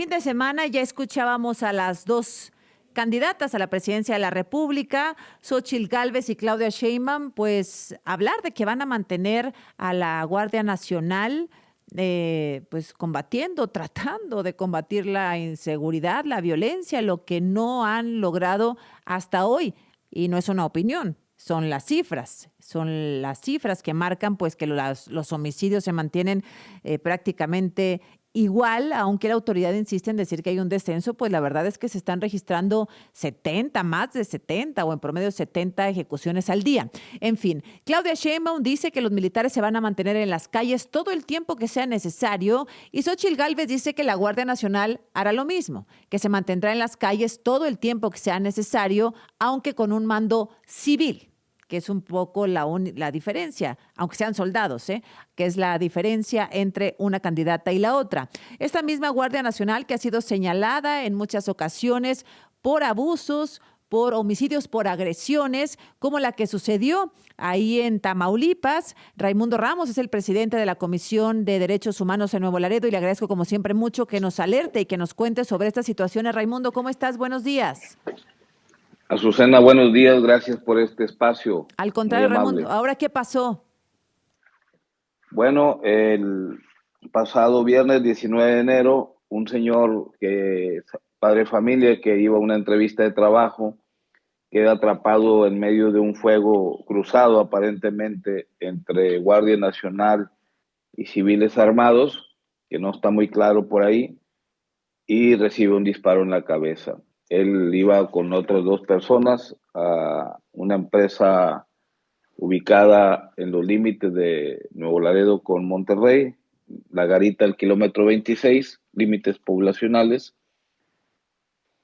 Fin de semana ya escuchábamos a las dos candidatas a la presidencia de la República, Xóchitl Gálvez y Claudia Sheinbaum, pues hablar de que van a mantener a la Guardia Nacional, pues combatiendo, tratando de combatir la inseguridad, la violencia, lo que no han logrado hasta hoy. Y no es una opinión, son las cifras que marcan pues que los homicidios se mantienen prácticamente igual, aunque la autoridad insiste en decir que hay un descenso, pues la verdad es que se están registrando 70, más de 70 o en promedio 70 ejecuciones al día. En fin, Claudia Sheinbaum dice que los militares se van a mantener en las calles todo el tiempo que sea necesario y Xóchitl Gálvez dice que la Guardia Nacional hará lo mismo, que se mantendrá en las calles todo el tiempo que sea necesario, aunque con un mando civil, que es un poco la diferencia, aunque sean soldados, que es la diferencia entre una candidata y la otra. Esta misma Guardia Nacional que ha sido señalada en muchas ocasiones por abusos, por homicidios, por agresiones, como la que sucedió ahí en Tamaulipas. Raimundo Ramos es el presidente de la Comisión de Derechos Humanos en Nuevo Laredo y le agradezco como siempre mucho que nos alerte y que nos cuente sobre estas situaciones. Raimundo, ¿cómo estás? Buenos días. Azucena, buenos días, gracias por este espacio, Al muy contrario, Raimundo, amable. ¿ahora qué pasó? Bueno, el pasado viernes 19 de enero, un señor padre de familia que iba a una entrevista de trabajo, queda atrapado en medio de un fuego cruzado aparentemente entre Guardia Nacional y civiles armados, que no está muy claro por ahí, y recibe un disparo en la cabeza. Él iba con otras dos personas a una empresa ubicada en los límites de Nuevo Laredo con Monterrey, la garita al kilómetro 26, límites poblacionales,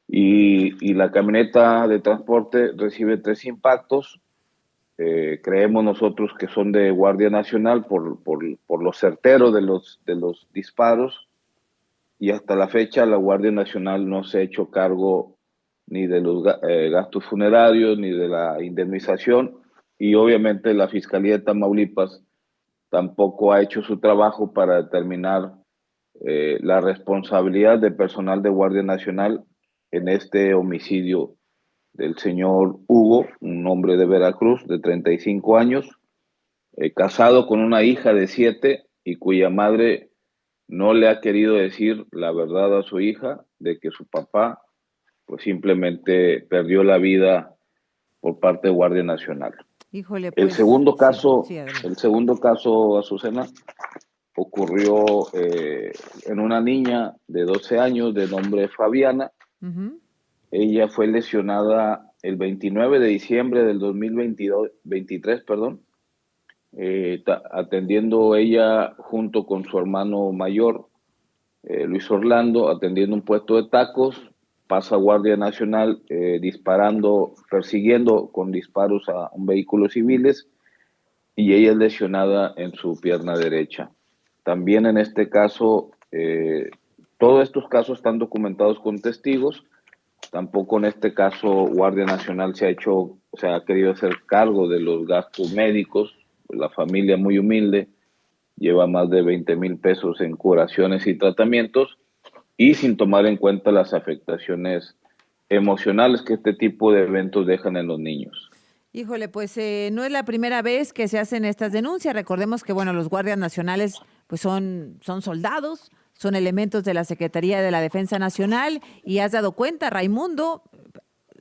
y la camioneta de transporte recibe tres impactos. Creemos nosotros que son de Guardia Nacional por lo certero de los disparos, y hasta la fecha la Guardia Nacional no se ha hecho cargo ni de los gastos funerarios ni de la indemnización, y obviamente la Fiscalía de Tamaulipas tampoco ha hecho su trabajo para determinar la responsabilidad del personal de Guardia Nacional en este homicidio del señor Hugo, un hombre de Veracruz de 35 años, casado con una hija de 7 y cuya madre no le ha querido decir la verdad a su hija de que su papá pues simplemente perdió la vida por parte de Guardia Nacional. Híjole, pues sí, El adelante. segundo caso, Azucena, ocurrió en una niña de 12 años de nombre Fabiana. Ujú. Ella fue lesionada el 29 de diciembre del 2023, perdón, atendiendo ella junto con su hermano mayor, Luis Orlando, atendiendo un puesto de tacos. Pasa Guardia Nacional disparando, persiguiendo con disparos a un vehículo civiles, y ella es lesionada en su pierna derecha. También en este caso, todos estos casos están documentados con testigos. Tampoco en este caso Guardia Nacional se ha querido hacer cargo de los gastos médicos. La familia muy humilde lleva más de 20,000 pesos en curaciones y tratamientos, y sin tomar en cuenta las afectaciones emocionales que este tipo de eventos dejan en los niños. Híjole, pues no es la primera vez que se hacen estas denuncias. Recordemos que, bueno, los guardias nacionales pues son soldados, son elementos de la Secretaría de la Defensa Nacional y has dado cuenta, Raimundo,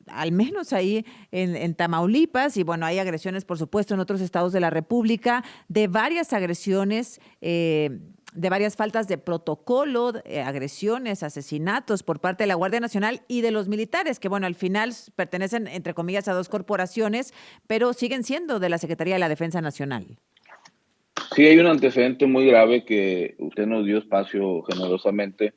al menos ahí en Tamaulipas, y bueno, hay agresiones, por supuesto, en otros estados de la República, de varias agresiones, de varias faltas de protocolo, agresiones, asesinatos por parte de la Guardia Nacional y de los militares, que bueno, al final pertenecen, entre comillas, a dos corporaciones, pero siguen siendo de la Secretaría de la Defensa Nacional. Sí, hay un antecedente muy grave que usted nos dio espacio generosamente.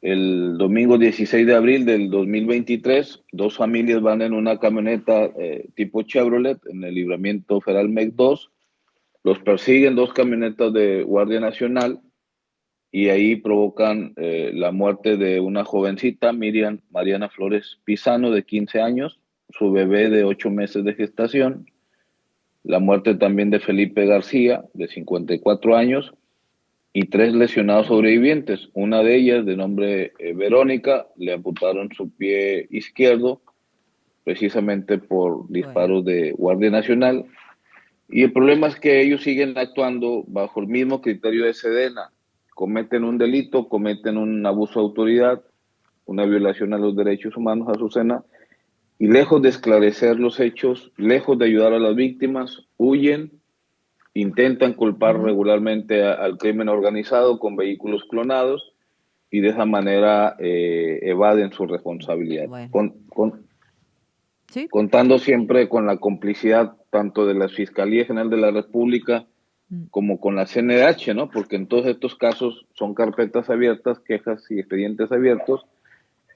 El domingo 16 de abril del 2023, dos familias van en una camioneta tipo Chevrolet en el libramiento Federal MEC 2. Los persiguen dos camionetas de Guardia Nacional y ahí provocan la muerte de una jovencita, Miriam Mariana Flores Pizano, de 15 años, su bebé de 8 meses de gestación, la muerte también de Felipe García, de 54 años, y 3 lesionados sobrevivientes. Una de ellas, de nombre Verónica, le amputaron su pie izquierdo, precisamente por Bueno, disparos de Guardia Nacional. Y el problema es que ellos siguen actuando bajo el mismo criterio de Sedena. Cometen un delito, cometen un abuso de autoridad, una violación a los derechos humanos, Azucena, y lejos de esclarecer los hechos, lejos de ayudar a las víctimas, huyen, intentan culpar ujú, regularmente al crimen organizado con vehículos clonados y de esa manera evaden su responsabilidad, bueno, sí. contando siempre con la complicidad tanto de la Fiscalía General de la República Mm. como con la CNDH, ¿no? Porque en todos estos casos son carpetas abiertas, quejas y expedientes abiertos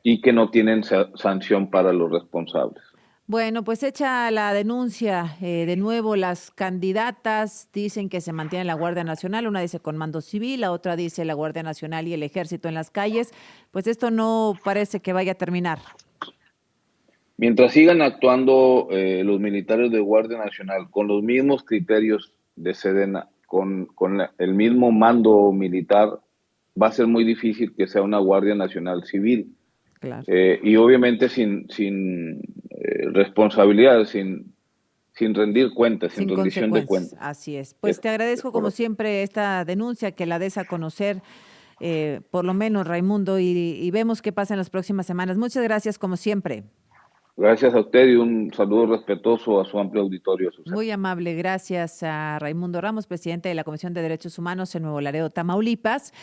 y que no tienen sanción para los responsables. Bueno, pues hecha la denuncia, de nuevo las candidatas dicen que se mantiene la Guardia Nacional, una dice con mando civil, la otra dice la Guardia Nacional y el Ejército en las calles, pues esto no parece que vaya a terminar. Mientras sigan actuando los militares de Guardia Nacional con los mismos criterios de Sedena, con el mismo mando militar, va a ser muy difícil que sea una Guardia Nacional civil. Claro. Y obviamente sin responsabilidad, sin rendir cuentas, sin Sin rendición de consecuencias, cuentas. así es. Es, Pues te es agradezco como correcto. siempre esta denuncia, que la des a conocer, por lo menos, Raimundo, y vemos qué pasa en las próximas semanas. Muchas gracias como siempre. Gracias a usted y un saludo respetuoso a su amplio auditorio, Susana. Muy amable, gracias a Raimundo Ramos, presidente de la Comisión de Derechos Humanos en Nuevo Laredo, Tamaulipas.